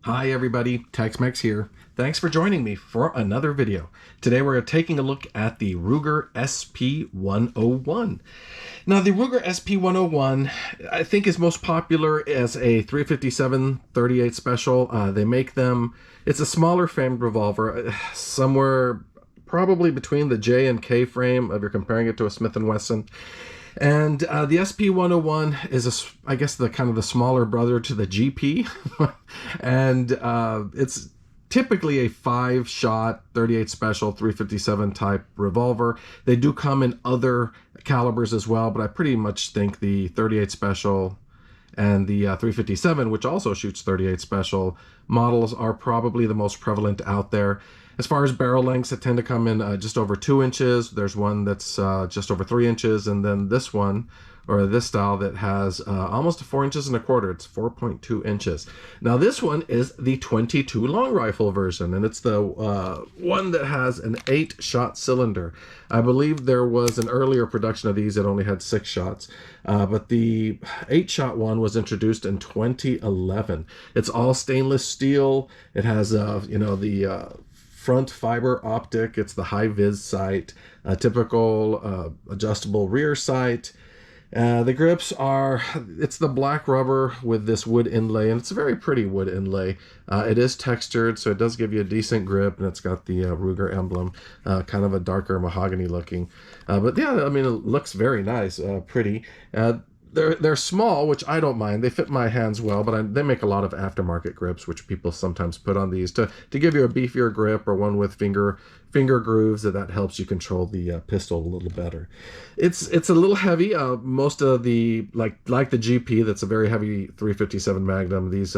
Hi everybody, Tex-Mex here. Thanks for joining me for another video. Today we're taking a look at the Ruger SP101. Now the Ruger SP101 I think is most popular as a 357 38 special. They make them, it's a smaller framed revolver, somewhere probably between the J and K frame if you're comparing it to a Smith & Wesson. And the SP101 is, I guess, the kind of the smaller brother to the GP. And it's typically a 5-shot 38 special 357 type revolver. They do come in other calibers as well, but I pretty much think the 38 special and the 357, which also shoots 38 special models, are probably the most prevalent out there. As far as barrel lengths, it tend to come in just over 2 inches. There's one that's just over 3 inches, and then this one, or this style, that has almost 4 inches and a quarter. It's 4.2 inches. Now this one is the 22 long rifle version, and it's the one that has an 8-shot cylinder. I believe there was an earlier production of these that only had 6 shots, but the 8-shot one was introduced in 2011. It's all stainless steel. It has, the front fiber optic. It's the high vis sight, a typical adjustable rear sight. The grips are, it's the black rubber with this wood inlay, and it's a very pretty wood inlay. It is textured, so it does give you a decent grip, and it's got the Ruger emblem, kind of a darker mahogany looking. But yeah, I mean, it looks very nice, pretty. They're small, which I don't mind. They fit my hands well, but they make a lot of aftermarket grips, which people sometimes put on these to give you a beefier grip, or one with finger grooves that helps you control the pistol a little better. It's a little heavy. Most of the like the GP, that's a very heavy 357 Magnum. These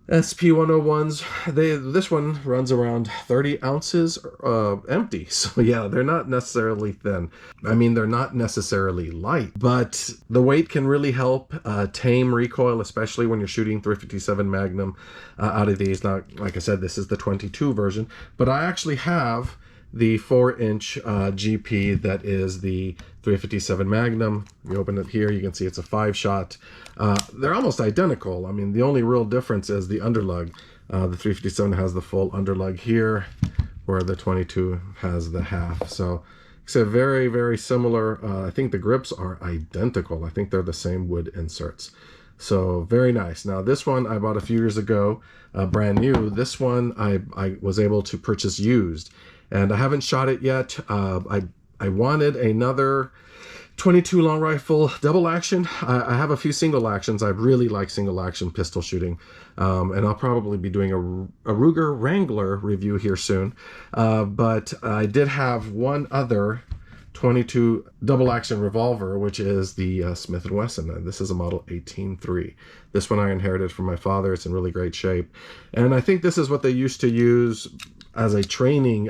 SP101s, this one runs around 30 ounces empty. So yeah, they're not necessarily thin. I mean, they're not necessarily light, but the weight can really help tame recoil, especially when you're shooting 357 Magnum out of these. Now, like I said, this is the 22 version, but I actually have the 4-inch GP that is the 357 Magnum. You open it here, you can see it's a 5-shot. They're almost identical. I mean, the only real difference is the underlug. The 357 has the full underlug here, where the 22 has the half. So it's a very, very similar. I think the grips are identical. I think they're the same wood inserts. So very nice. Now this one I bought a few years ago, brand new. This one I was able to purchase used, and I haven't shot it yet. I wanted another 22 long rifle double action. I have a few single actions. I really like single action pistol shooting, and I'll probably be doing a Ruger Wrangler review here soon. But I did have one other 22 double action revolver, which is the Smith & Wesson. And this is a model 18-3. This one I inherited from my father. It's in really great shape, and I think this is what they used to use as a training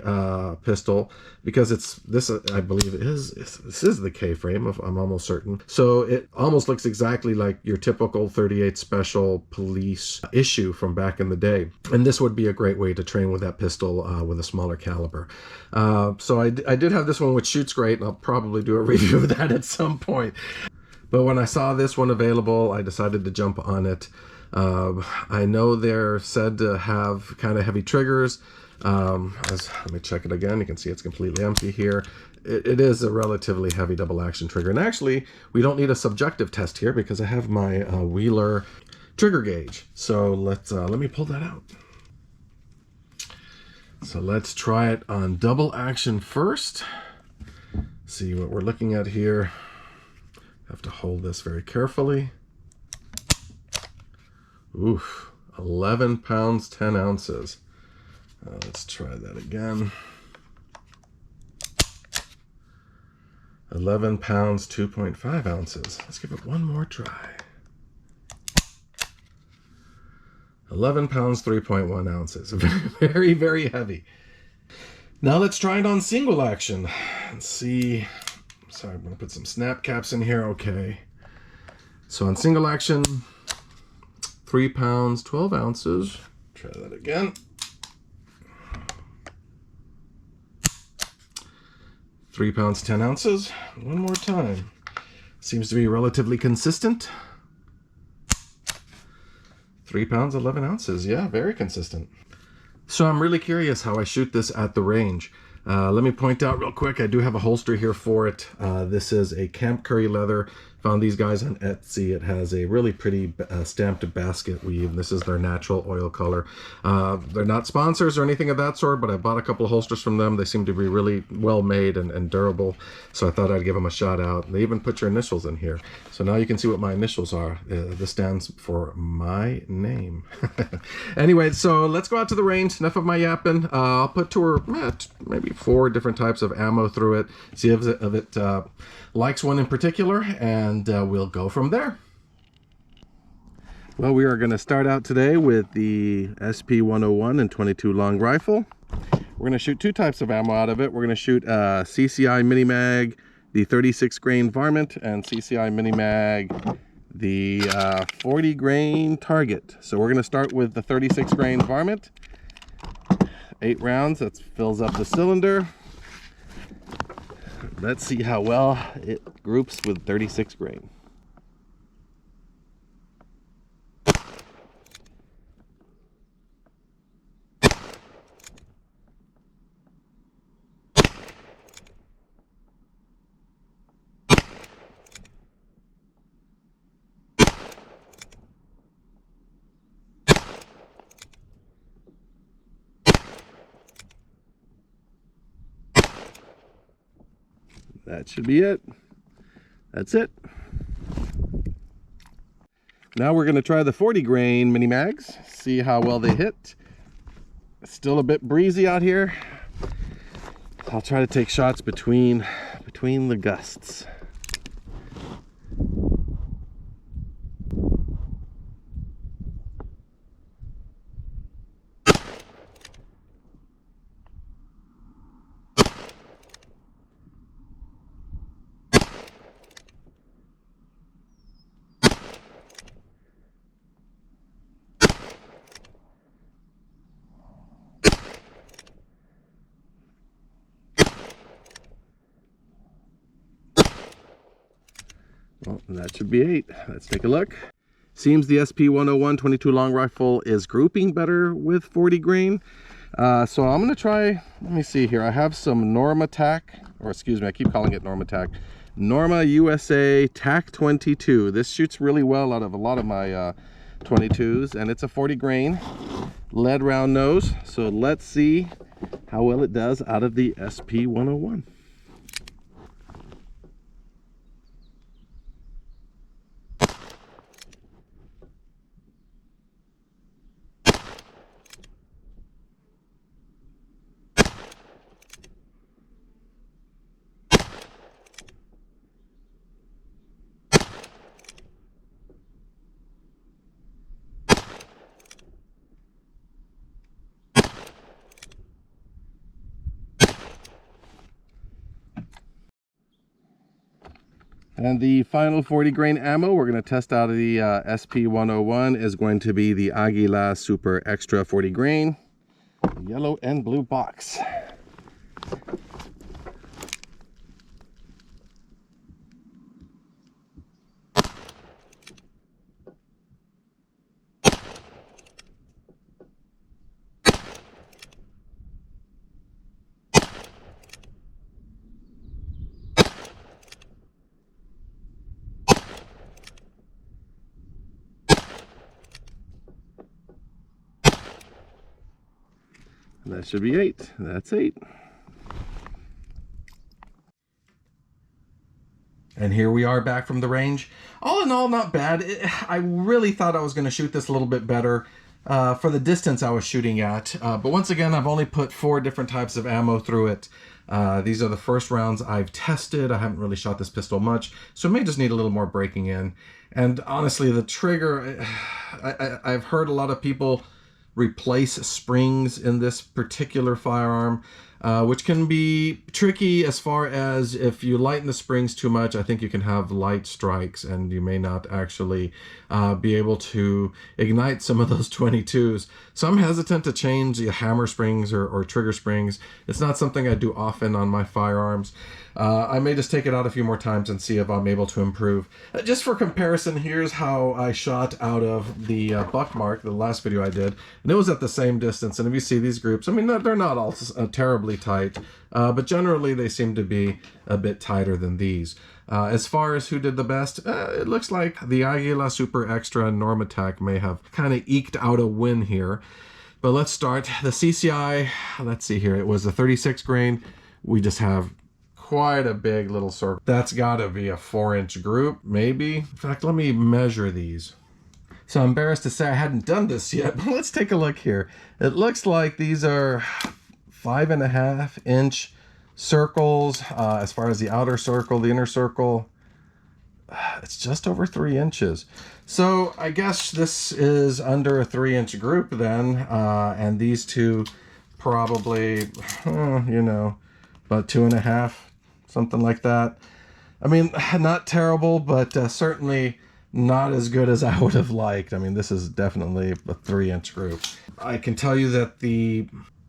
pistol, because this I believe this is the K frame, I'm almost certain. So it almost looks exactly like your typical 38 special police issue from back in the day, and this would be a great way to train with that pistol with a smaller caliber. So I did have this one, which shoots great, and I'll probably do a review of that at some point. But when I saw this one available, I decided to jump on it. I know they're said to have kind of heavy triggers. Let me check it again. You can see it's completely empty here. It is a relatively heavy double action trigger, and actually we don't need a subjective test here because I have my Wheeler trigger gauge. So let me pull that out. So let's try it on double action first. See what we're looking at here. Have to hold this very carefully. Oof, 11 pounds 10 ounces. Let's try that again. 11 pounds 2.5 ounces. Let's give it one more try. 11 pounds 3.1 ounces. Very, very heavy. Now let's try it on single action. Let's see. Sorry, I'm going to put some snap caps in here. Okay. So on single action, 3 pounds 12 ounces. Try that again. 3 pounds 10 ounces. One more time. Seems to be relatively consistent. 3 pounds, 11 ounces. Yeah, very consistent. So I'm really curious how I shoot this at the range. Let me point out real quick, I do have a holster here for it. This is a Camp Curry leather. Found these guys on Etsy. It has a really pretty stamped basket weave. This is their natural oil color. They're not sponsors or anything of that sort, but I bought a couple of holsters from them. They seem to be really well made and durable, so I thought I'd give them a shout out. They even put your initials in here. So now you can see what my initials are. This stands for my name. Anyway, so let's go out to the range. Enough of my yapping. I'll put two or maybe 4 different types of ammo through it. See if it likes one in particular, and we'll go from there. Well, we are going to start out today with the SP101 and 22 long rifle. We're going to shoot 2 types of ammo out of it. We're going to shoot CCI Mini Mag, the 36 grain varmint, and CCI Mini Mag, the 40 grain target. So we're going to start with the 36 grain varmint. 8 rounds, that fills up the cylinder. Let's see how well it groups with 36 grain. That should be it. That's it. Now we're going to try the 40 grain mini mags, see how well they hit. It's still a bit breezy out here. I'll try to take shots between the gusts. Well, that should be 8. Let's take a look. Seems the SP101 22 long rifle is grouping better with 40 grain. So I'm going to try, let me see here. I have some Norma Tac, or excuse me, I keep calling it Norma Tac. Norma USA Tac-22. This shoots really well out of a lot of my 22s, and it's a 40 grain lead round nose. So let's see how well it does out of the SP101. And the final 40 grain ammo we're going to test out of the SP101 is going to be the Aguila Super Extra 40 grain, yellow and blue box. That should be 8. That's 8. And here we are back from the range. All in all, not bad. I really thought I was going to shoot this a little bit better for the distance I was shooting at. But once again, I've only put 4 different types of ammo through it. These are the first rounds I've tested. I haven't really shot this pistol much, so it may just need a little more breaking in. And honestly, the trigger, I've heard a lot of people replace springs in this particular firearm. which can be tricky as far as if you lighten the springs too much. I think you can have light strikes and you may not actually be able to ignite some of those 22s. So I'm hesitant to change the hammer springs or trigger springs. It's not something I do often on my firearms. I may just take it out a few more times and see if I'm able to improve. Just for comparison, here's how I shot out of the Buckmark, the last video I did, and it was at the same distance. And if you see these groups, I mean, they're not all terribly tight, but generally they seem to be a bit tighter than these. As far as who did the best, it looks like the Aguila Super Extra and Norma Tac may have kind of eked out a win here. But let's start. The CCI, let's see here, it was a 36 grain. We just have quite a big little circle. That's got to be a 4-inch group, maybe. In fact, let me measure these. So I'm embarrassed to say I hadn't done this yet, but let's take a look here. It looks like these are 5.5-inch circles. As far as the outer circle, the inner circle, it's just over 3 inches. So I guess this is under a 3-inch group then, and these two probably, you know, about 2.5, something like that. I mean, not terrible, but certainly not as good as I would have liked. I mean, this is definitely a 3-inch group. I can tell you that the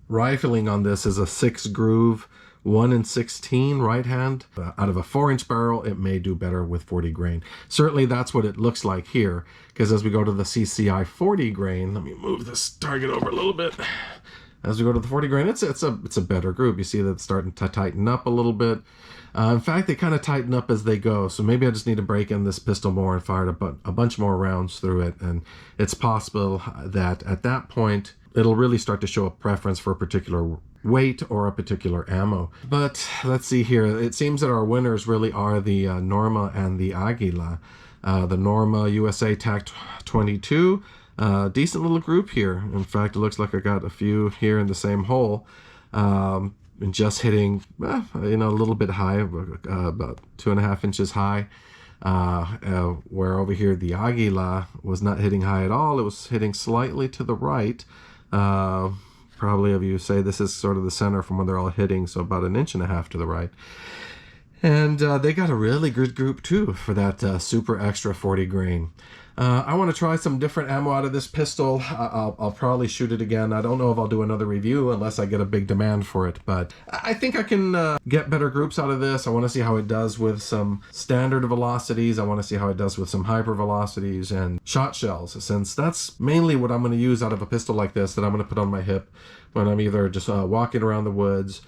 rifling on this is a 6 groove, 1/16 right hand. Out of a 4-inch barrel, it may do better with 40 grain. Certainly that's what it looks like here, because as we go to the CCI 40 grain, let me move this target over a little bit. As we go to the 40 grain, it's a better group. You see that it's starting to tighten up a little bit. In fact, they kind of tighten up as they go. So maybe I just need to break in this pistol more and fire a bunch more rounds through it. And it's possible that at that point, it'll really start to show a preference for a particular weight or a particular ammo. But let's see here. It seems that our winners really are the Norma and the Aguila. The Norma USA Tac-22. Decent little group here. In fact, it looks like I got a few here in the same hole. And just hitting, you know, a little bit high, about 2.5 inches high. Where over here the Aguila was not hitting high at all. It was hitting slightly to the right. Probably if you say this is sort of the center from where they're all hitting, so about 1.5 inches to the right. And they got a really good group too for that Super Extra 40 grain. I want to try some different ammo out of this pistol. I'll probably shoot it again. I don't know if I'll do another review unless I get a big demand for it, but I think I can get better groups out of this. I want to see how it does with some standard velocities. I want to see how it does with some hyper velocities and shot shells, since that's mainly what I'm going to use out of a pistol like this that I'm going to put on my hip when I'm either just walking around the woods,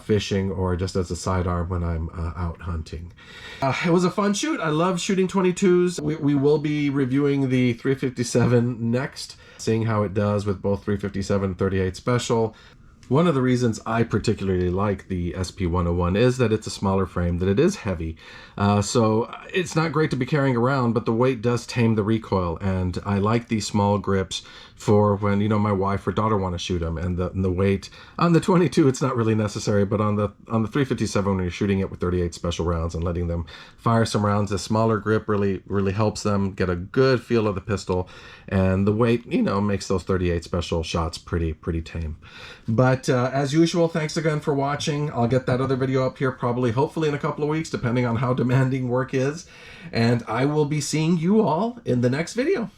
fishing, or just as a sidearm when I'm out hunting. It was a fun shoot. I love shooting 22s. We will be reviewing the 357 next, seeing how it does with both 357 and 38 Special. One of the reasons I particularly like the SP101 is that it's a smaller frame, that it is heavy. So it's not great to be carrying around, but the weight does tame the recoil. And I like these small grips for when, you know, my wife or daughter want to shoot them. And the weight on the 22, it's not really necessary, but on the 357, when you're shooting it with 38 Special rounds and letting them fire some rounds, a smaller grip really helps them get a good feel of the pistol. And the weight, you know, makes those 38 Special shots pretty tame. But as usual, thanks again for watching. I'll get that other video up here probably, hopefully in a couple of weeks, depending on how demanding work is. And I will be seeing you all in the next video.